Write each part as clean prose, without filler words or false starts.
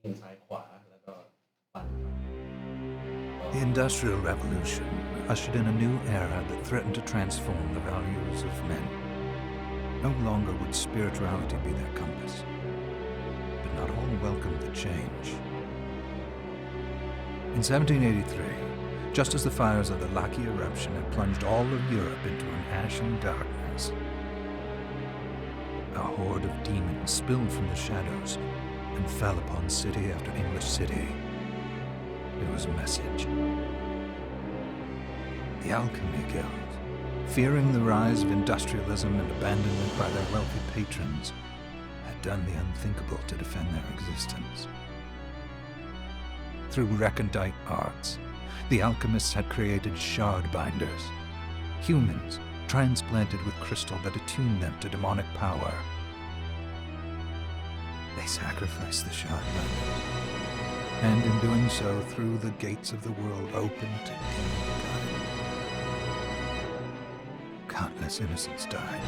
The Industrial Revolution ushered in a new era that threatened to transform the values of men. No longer would spirituality be their compass, but not all welcomed the change. In 1783, just as the fires of the Laki eruption had plunged all of Europe into an ashen darkness, a horde of demons spilled from the shadows and fell upon city after English city. It was a message. The Alchemy Guild, fearing the rise of industrialism and abandonment by their wealthy patrons, had done the unthinkable to defend their existence. Through recondite arts, the alchemists had created shard binders, humans transplanted with crystal that attuned them to demonic power. They sacrificed the shard binders, and in doing so threw the gates of the world open to demonkind. Countless innocents died,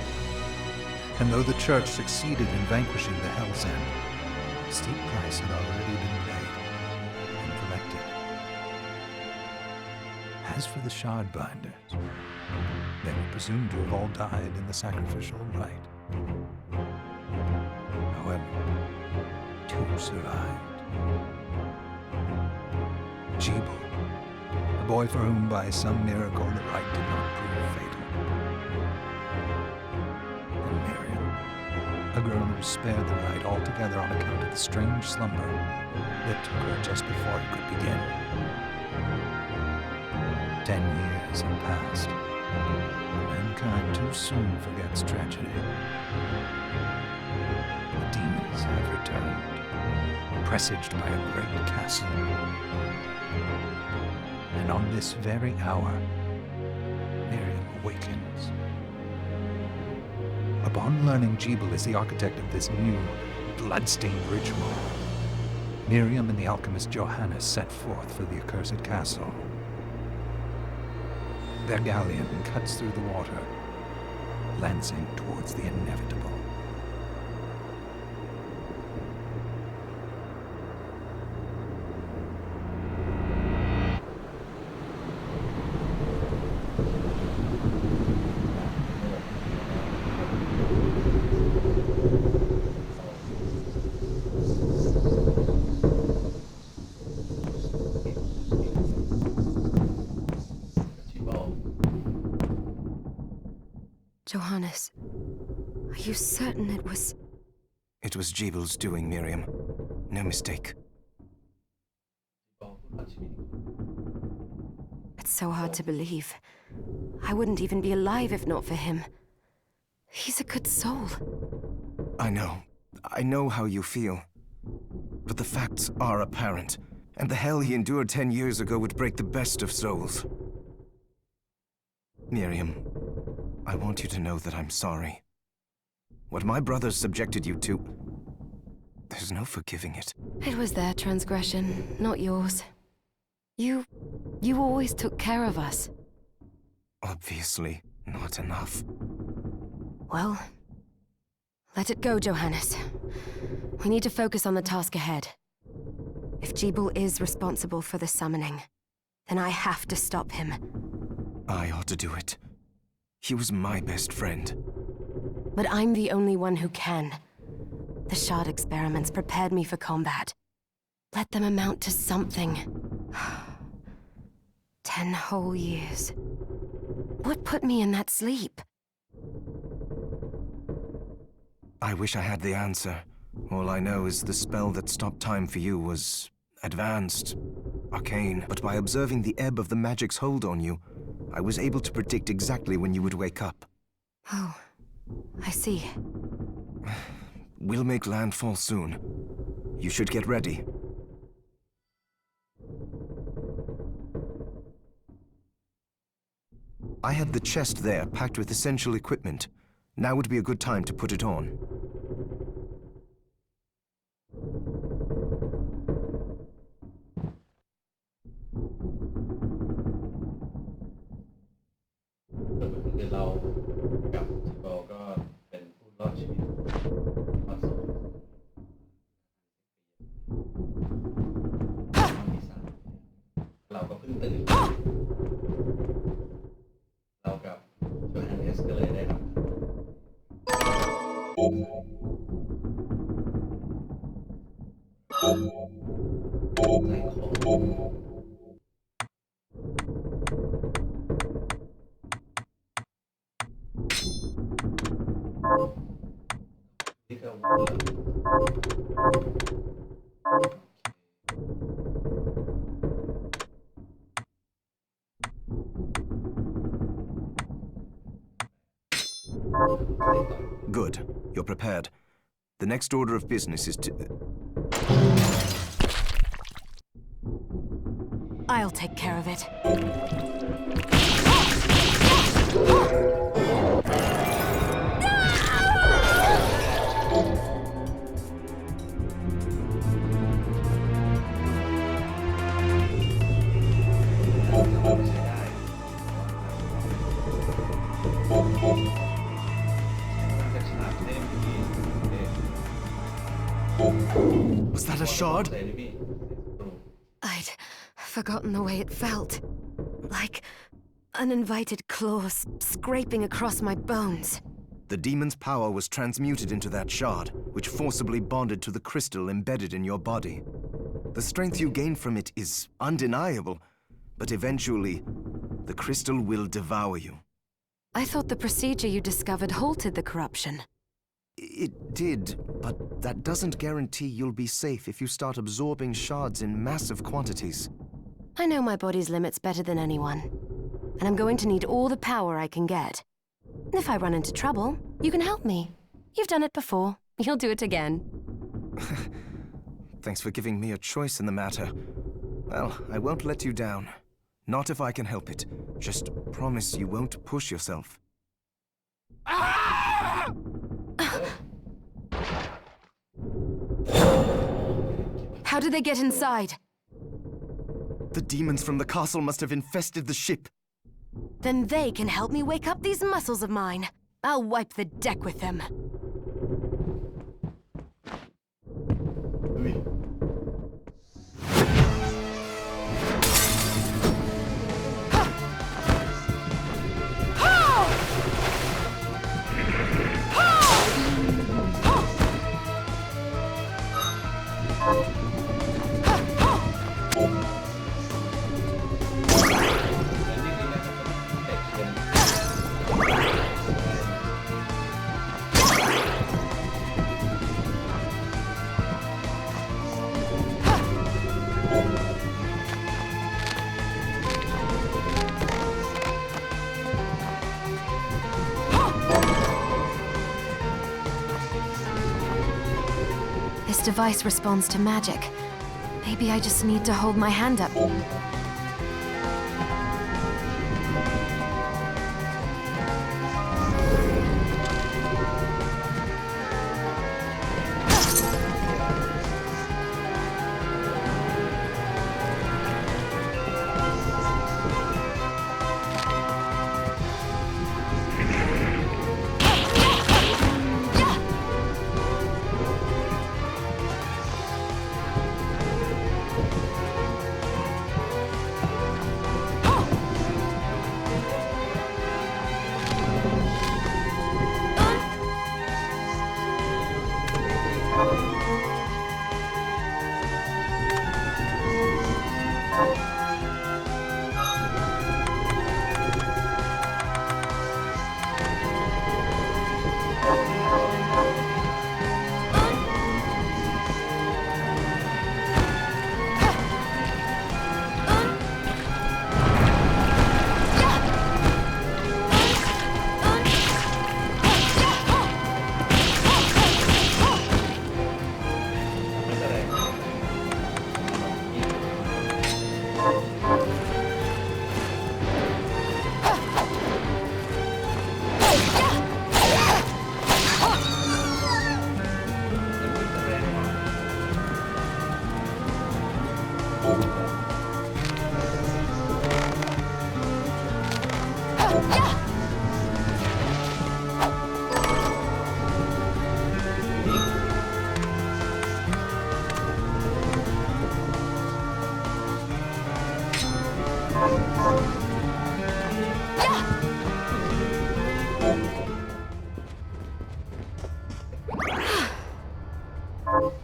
and though the Church succeeded in vanquishing the Hell's End, a steep price had already been paid and collected. As for the shard binders, they were presumed to have all died in the sacrificial rite. However, two survived. Jebel, a boy for whom by some miracle the rite did not prove fatal. And Miriam, a girl who was spared the rite altogether on account of the strange slumber that took her just before it could begin. 10 years have passed. Mankind too soon forgets tragedy. The demons have returned, presaged by a great castle. And on this very hour, Miriam awakens. Upon learning Jebel is the architect of this new, bloodstained ritual, Miriam and the alchemist Johannes set forth for the accursed castle. Their galleon cuts through the water, lancing towards the inevitable. Johannes, are you certain it was... It was Jebel's doing, Miriam. No mistake. It's so hard to believe. I wouldn't even be alive if not for him. He's a good soul. I know how you feel. But the facts are apparent, and the hell he endured 10 years ago would break the best of souls. Miriam, I want you to know that I'm sorry. What my brothers subjected you to, there's no forgiving it. It was their transgression, not yours. You always took care of us. Obviously, not enough. Well, let it go, Johannes. We need to focus on the task ahead. If Jebel is responsible for the summoning, then I have to stop him. I ought to do it. He was my best friend. But I'm the only one who can. The shard experiments prepared me for combat. Let them amount to something. 10 whole years. What put me in that sleep? I wish I had the answer. All I know is the spell that stopped time for you was advanced, arcane. But by observing the ebb of the magic's hold on you, I was able to predict exactly when you would wake up. Oh, I see. We'll make landfall soon. You should get ready. I have the chest there packed with essential equipment. Now would be a good time to put it on. ตื่นเรากับโจฮันเนสก็เลยได้ทำในของที่เขาGood. You're prepared. The next order of business is to... I'll take care of it. Was that a shard? I'd forgotten the way it felt. Like uninvited claws scraping across my bones. The demon's power was transmuted into that shard, which forcibly bonded to the crystal embedded in your body. The strength you gain from it is undeniable, but eventually, the crystal will devour you. I thought the procedure you discovered halted the corruption. It did, but that doesn't guarantee you'll be safe if you start absorbing shards in massive quantities. I know my body's limits better than anyone, and I'm going to need all the power I can get. And if I run into trouble, you can help me. You've done it before. You'll do it again. Thanks for giving me a choice in the matter. Well, I won't let you down. Not if I can help it. Just promise you won't push yourself. How did they get inside? The demons from the castle must have infested the ship. Then they can help me wake up these muscles of mine. I'll wipe the deck with them. This device responds to magic. Maybe I just need to hold my hand up. เ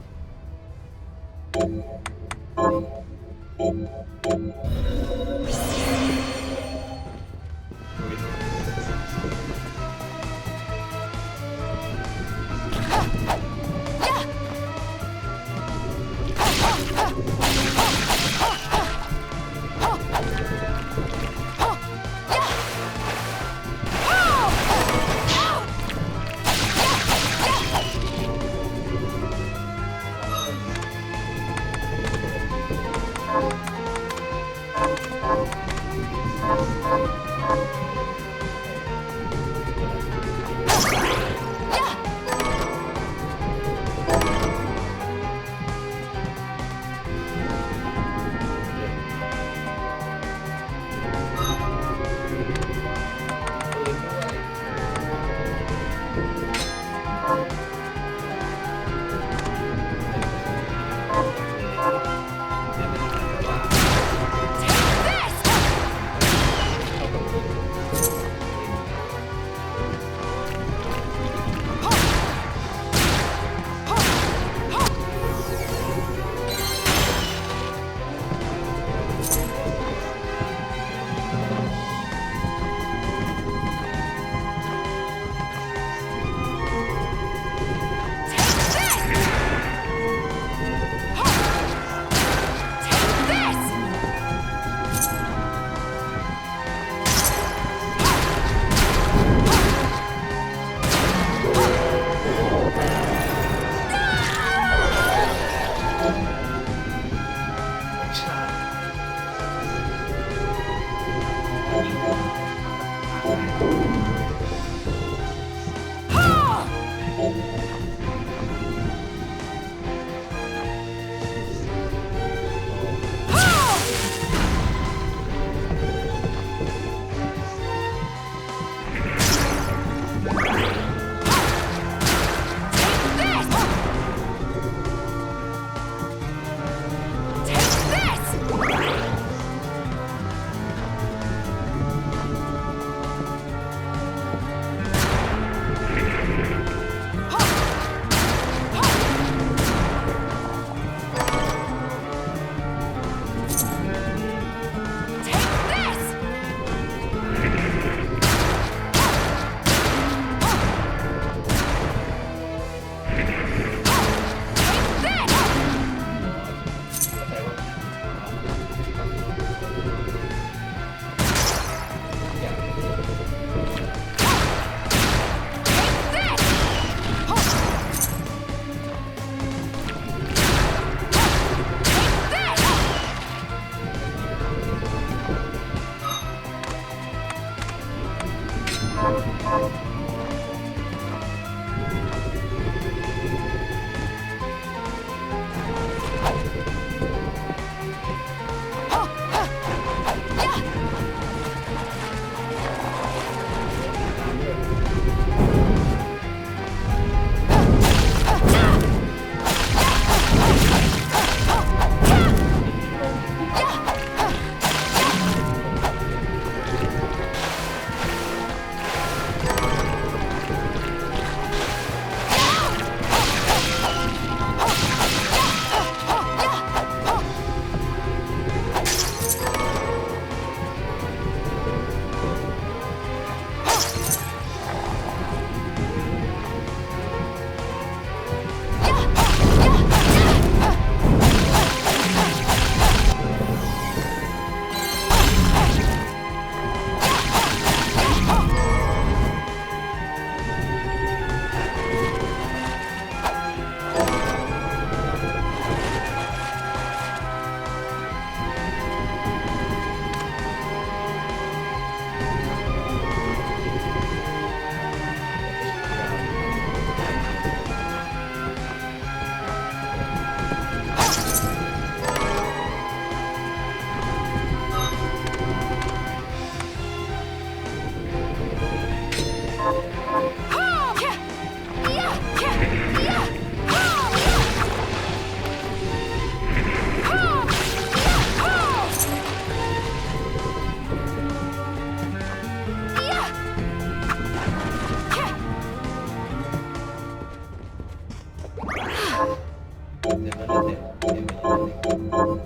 เดี๋ยวมันจะเสร็จเกมไปอีกนิดนึง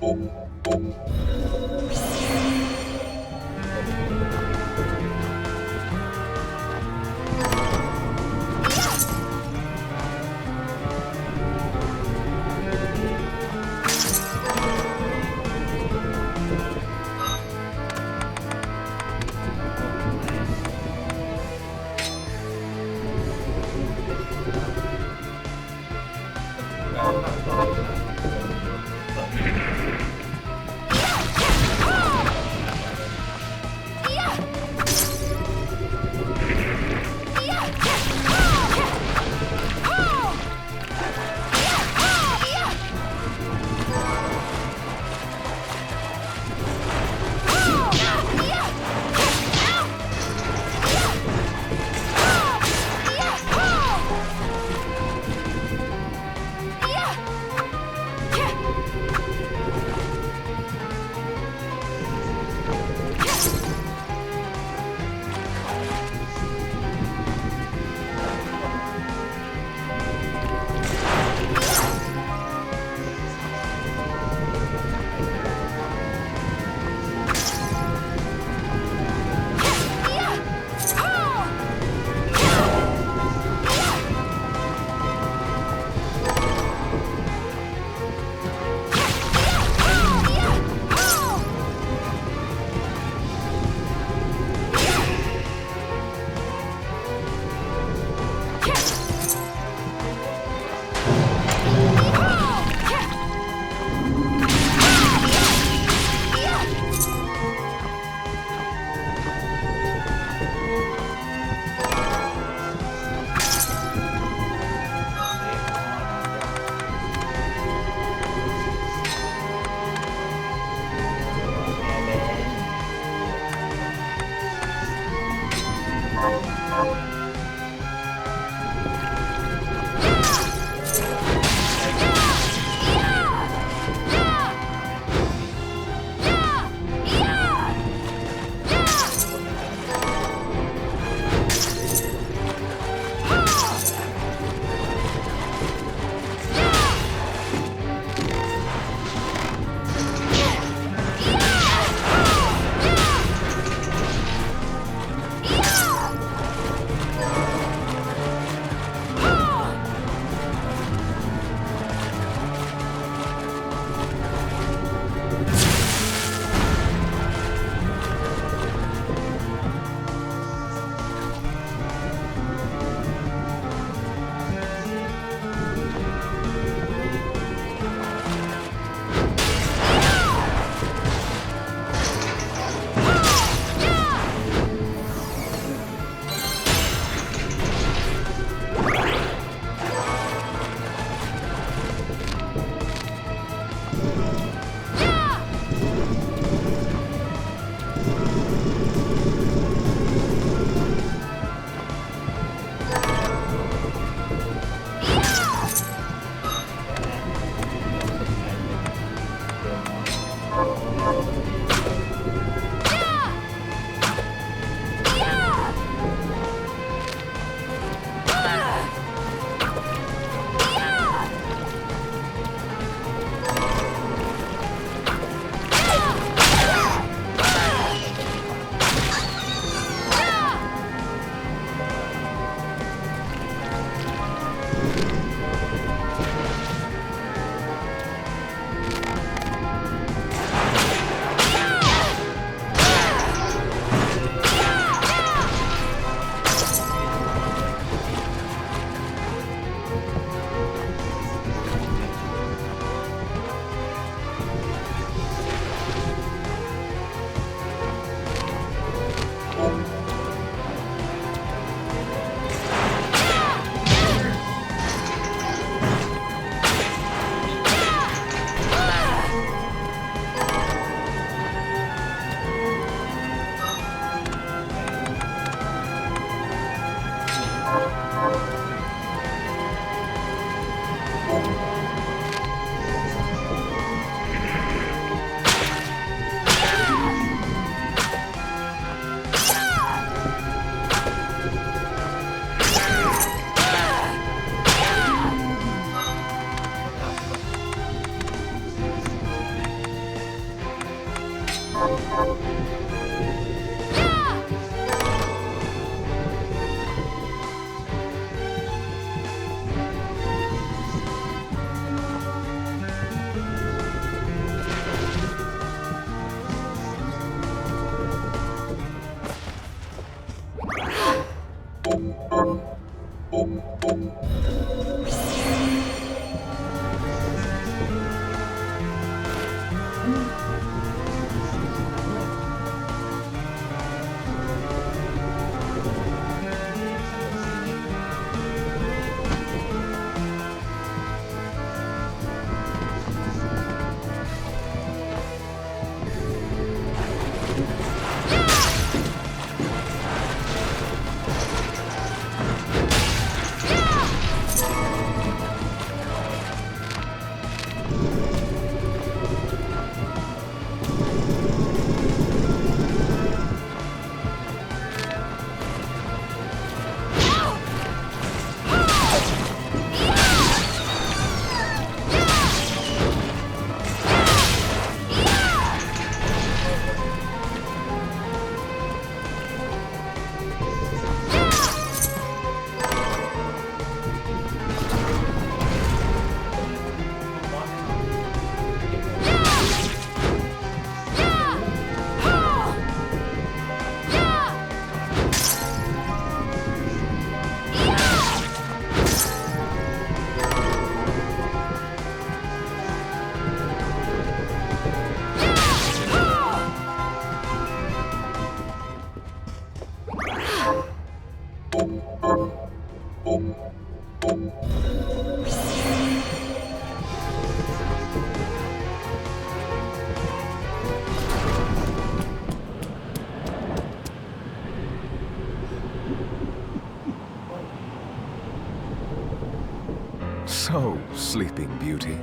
So, Sleeping Beauty,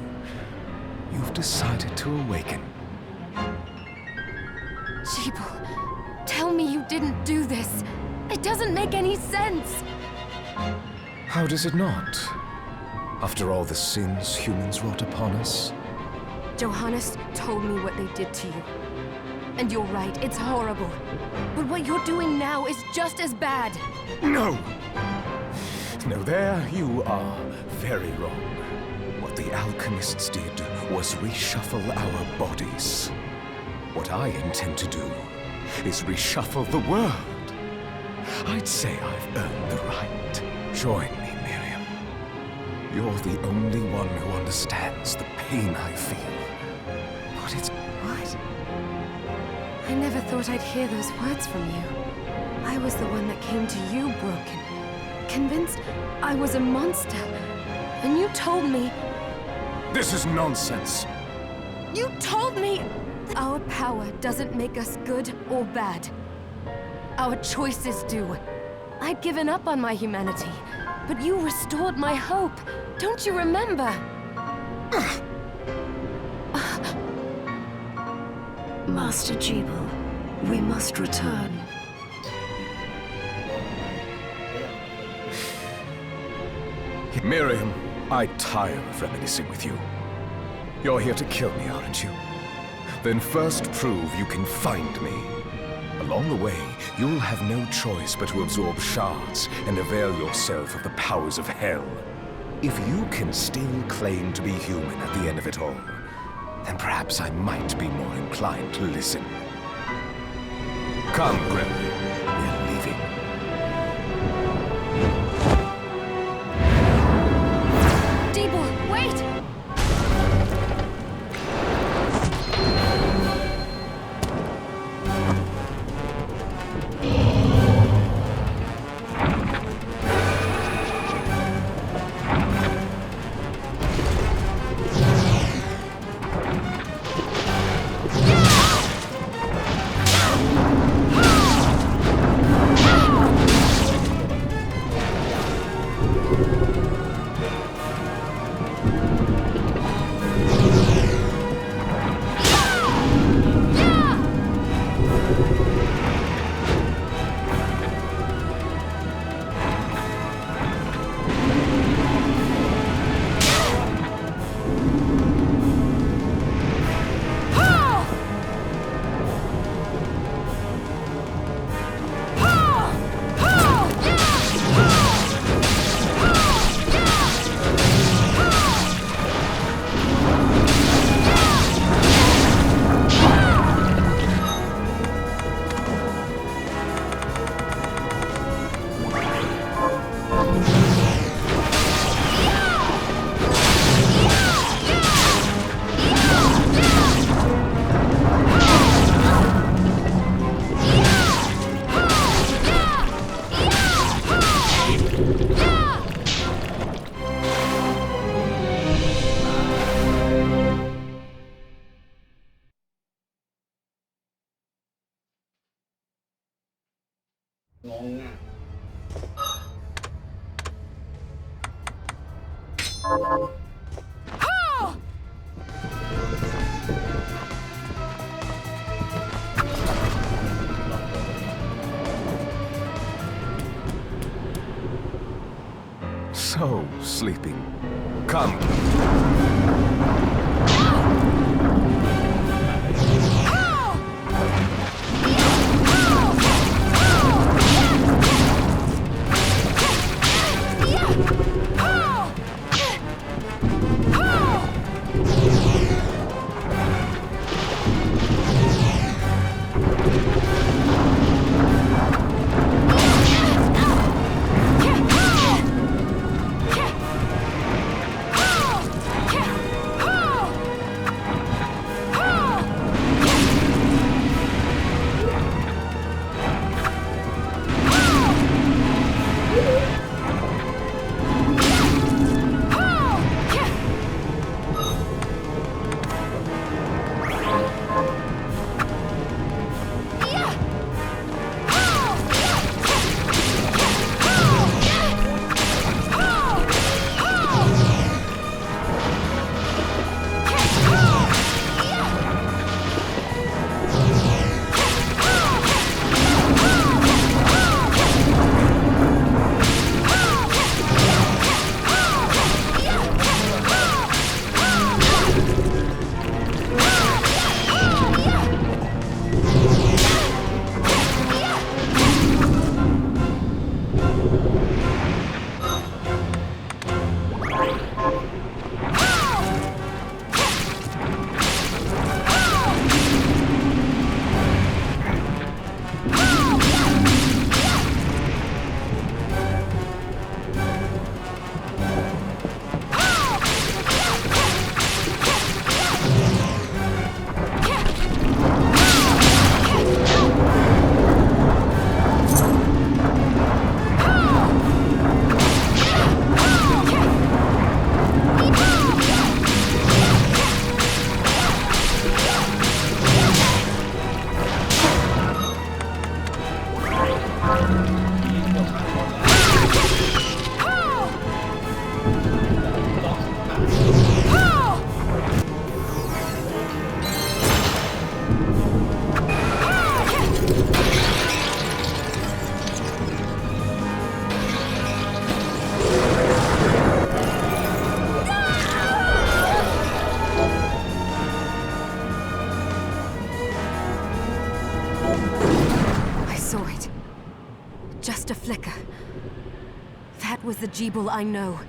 you've decided to awaken. Jibul, tell me you didn't do this. It doesn't make any sense. How does it not? After all the sins humans wrought upon us? Johannes told me what they did to you. And you're right, it's horrible. But what you're doing now is just as bad. No! No, there you are very wrong. What the alchemists did was reshuffle our bodies. What I intend to do is reshuffle the world. I'd say I've earned the right. Join me, Miriam. You're the only one who understands the pain I feel. But it's... What? I never thought I'd hear those words from you. I was the one that came to you broken, convinced I was a monster. And you told me... This is nonsense. You told me our power doesn't make us good or bad. Our choices do. I'd given up on my humanity, but you restored my hope. Don't you remember? Master Jibul, we must return. Miriam, I tire of reminiscing with you. You're here to kill me, aren't you? Then first prove you can find me. Along the way, you'll have no choice but to absorb shards and avail yourself of the powers of hell. If you can still claim to be human at the end of it all, then perhaps I might be more inclined to listen. Come, Gregory. We're leaving. Jibul, wait! So, Sleeping. Come. the Jeeble I know.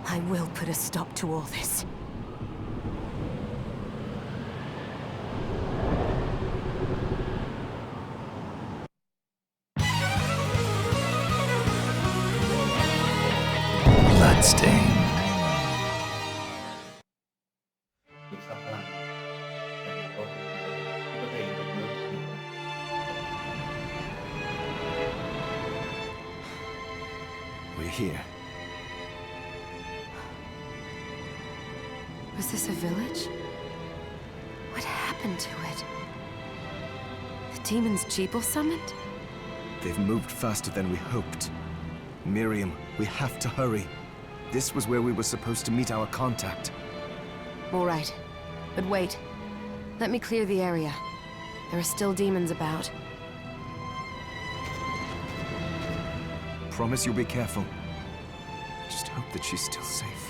I will put a stop to all this. Bloodstained. ศึกษาพลังแต่ก็คิดว่าตัวเองเป็นเรื่องจริง We're here. Was this a village? What happened to it? The demons Jeeble summoned? They've moved faster than we hoped. Miriam, we have to hurry. This was where we were supposed to meet our contact. All right. But wait. Let me clear the area. There are still demons about. Promise you'll be careful. Just hope that she's still safe.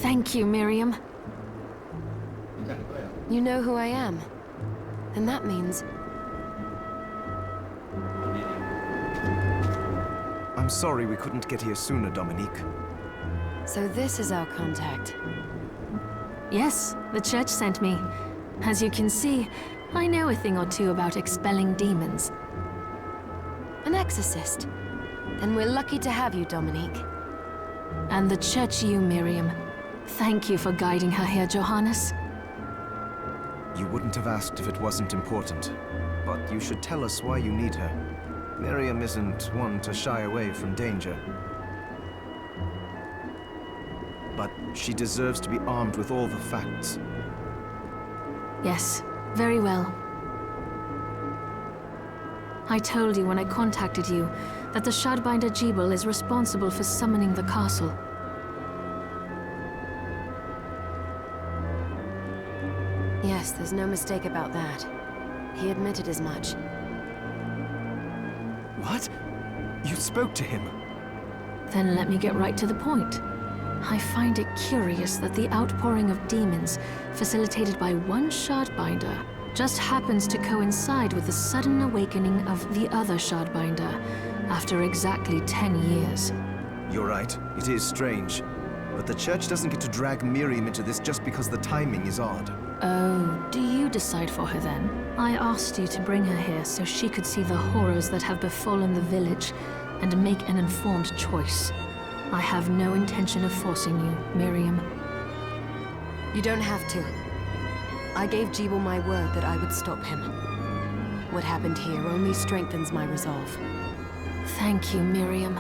Thank you, Miriam. รู้จักด้วยเหรอ You know who I am. And that means... I'm sorry we couldn't get here sooner, Dominique. So this is our contact. Yes, the church sent me. As you can see, I know a thing or two about expelling demons. An exorcist. Then we're lucky to have you, Dominique. And the church you, Miriam. Thank you for guiding her here, Johannes. You wouldn't have asked if it wasn't important. But you should tell us why you need her. Miriam isn't one to shy away from danger. But she deserves to be armed with all the facts. Yes, very well. I told you when I contacted you that the Shardbinder Jeeble is responsible for summoning the castle. Yes, there's no mistake about that. He admitted as much. What? You spoke to him? Then let me get right to the point. I find it curious that the outpouring of demons, facilitated by one Shardbinder, just happens to coincide with the sudden awakening of the other Shardbinder, after exactly 10 years. You're right, it is strange. But the church doesn't get to drag Miriam into this just because the timing is odd. Oh, do you decide for her then? I asked you to bring her here so she could see the horrors that have befallen the village and make an informed choice. I have no intention of forcing you, Miriam. You don't have to. I gave Jeeble my word that I would stop him. What happened here only strengthens my resolve. Thank you, Miriam.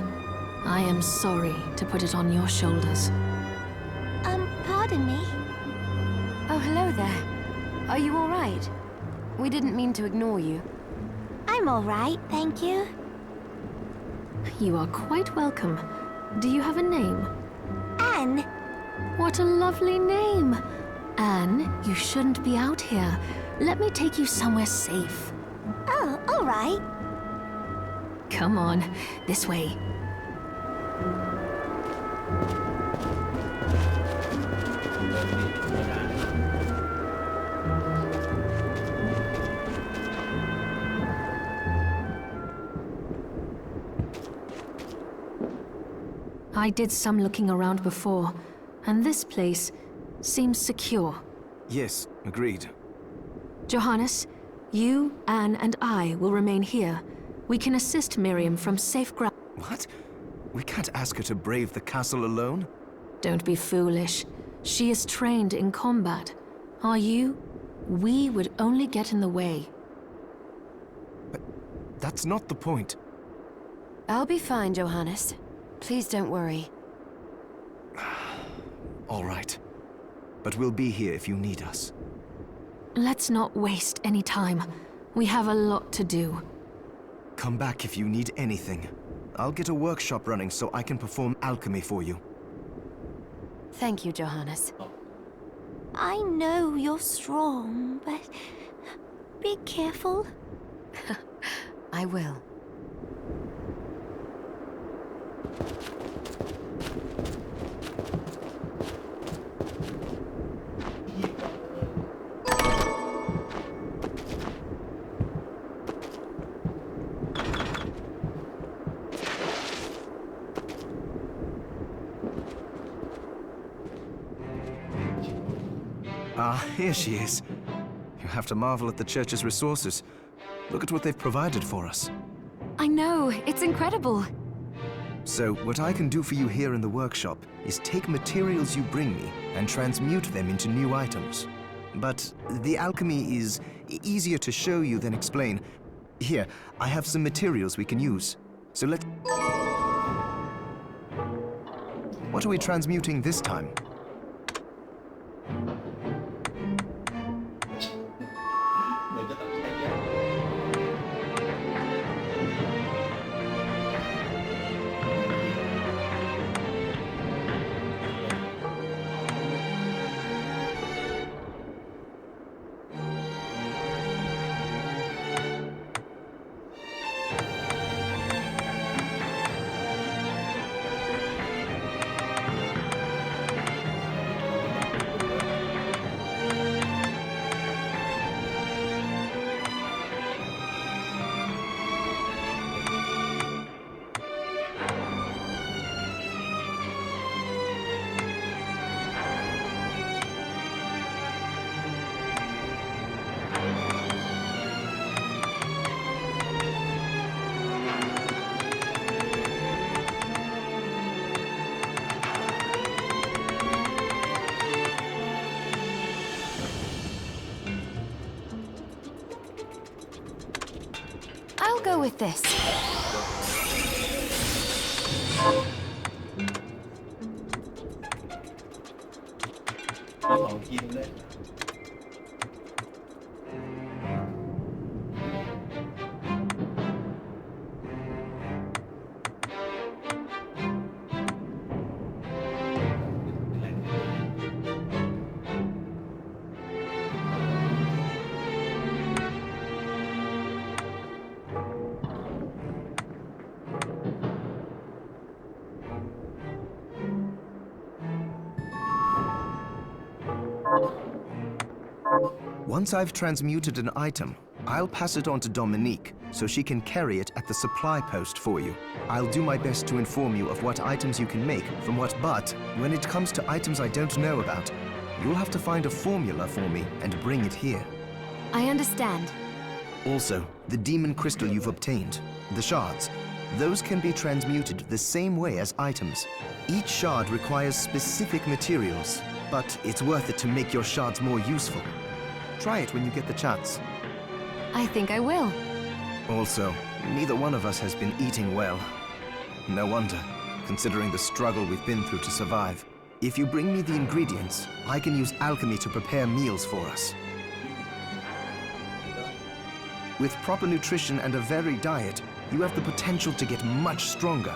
I am sorry to put it on your shoulders. Pardon me? Oh, hello there. Are you all right? We didn't mean to ignore you. I'm all right, thank you. You are quite welcome. Do you have a name? Anne. What a lovely name! Anne, you shouldn't be out here. Let me take you somewhere safe. Oh, all right. Come on, this way. I did some looking around before, and this place seems secure. Yes, agreed. Johannes, you, Anne, and I will remain here. We can assist Miriam from safe ground. What? We can't ask her to brave the castle alone? Don't be foolish. She is trained in combat. Are you? We would only get in the way. But that's not the point. I'll be fine, Johannes. Please don't worry. All right. But we'll be here if you need us. Let's not waste any time. We have a lot to do. Come back if you need anything. I'll get a workshop running so I can perform alchemy for you. Thank you, Johannes. I know you're strong, but be careful. I will. Ah, here she is. You have to marvel at the church's resources. Look at what they've provided for us. I know, it's incredible. So, what I can do for you here in the workshop is take materials you bring me and transmute them into new items. But the alchemy is easier to show you than explain. Here, I have some materials we can use. So what are we transmuting this time? I'll go with this. เอาของกินเลย Once I've transmuted an item, I'll pass it on to Dominique so she can carry it at the supply post for you. I'll do my best to inform you of what items you can make from what, but when it comes to items I don't know about, you'll have to find a formula for me and bring it here. I understand. Also, the demon crystal you've obtained, the shards, those can be transmuted the same way as items. Each shard requires specific materials, but it's worth it to make your shards more useful. Try it when you get the chance. I think I will. Also, neither one of us has been eating well. No wonder, considering the struggle we've been through to survive. If you bring me the ingredients, I can use alchemy to prepare meals for us. With proper nutrition and a varied diet, you have the potential to get much stronger.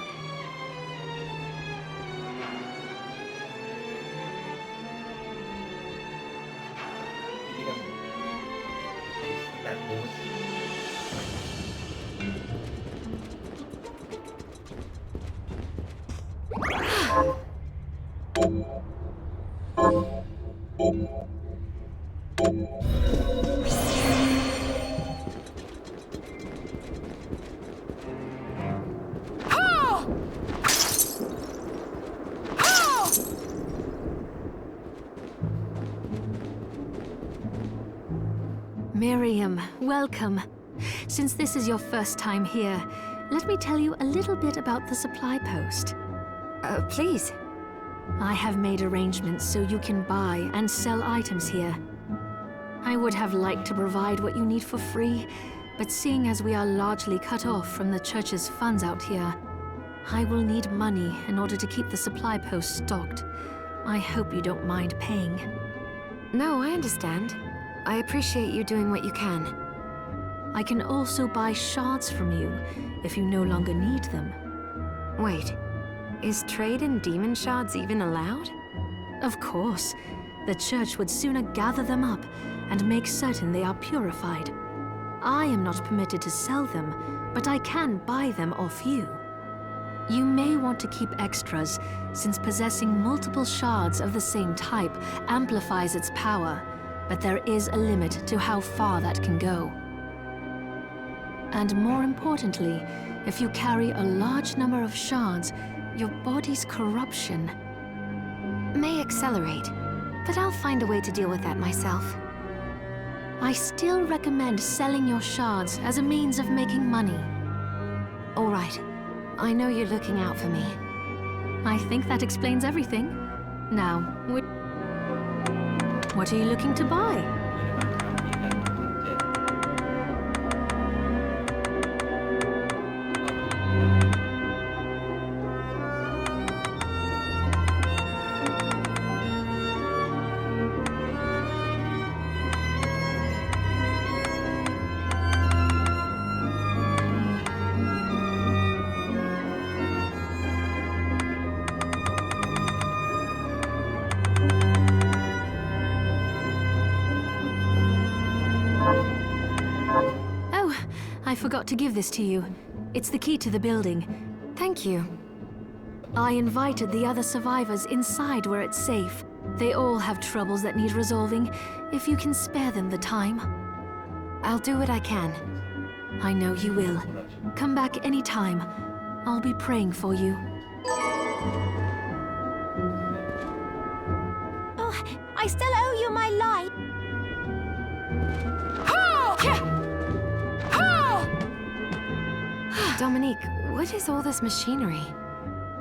Miriam, welcome. Since this is your first time here, let me tell you a little bit about the supply post. Please. I have made arrangements so you can buy and sell items here. I would have liked to provide what you need for free, but seeing as we are largely cut off from the church's funds out here, I will need money in order to keep the supply post stocked. I hope you don't mind paying. No, I understand. I appreciate you doing what you can. I can also buy shards from you if you no longer need them. Wait, is trade in demon shards even allowed? Of course. The church would sooner gather them up and make certain they are purified. I am not permitted to sell them, but I can buy them off you. You may want to keep extras, since possessing multiple shards of the same type amplifies its power, but there is a limit to how far that can go. And more importantly, if you carry a large number of shards, your body's corruption may accelerate, but I'll find a way to deal with that myself. I still recommend selling your shards as a means of making money. All right. I know you're looking out for me. I think that explains everything. Now, what are you looking to buy? I forgot to give this to you. It's the key to the building. Thank you. I invited the other survivors inside where it's safe. They all have troubles that need resolving, if you can spare them the time. I'll do what I can. I know you will. Come back anytime. I'll be praying for you. Oh, I still owe you my life. Dominique, what is all this machinery?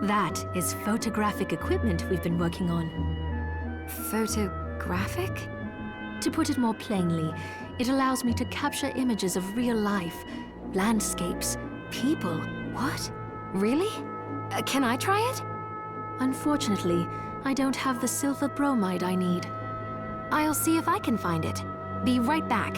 That is photographic equipment we've been working on. Photographic? To put it more plainly, it allows me to capture images of real life, landscapes, people. What? Really? Can I try it? Unfortunately, I don't have the silver bromide I need. I'll see if I can find it. Be right back.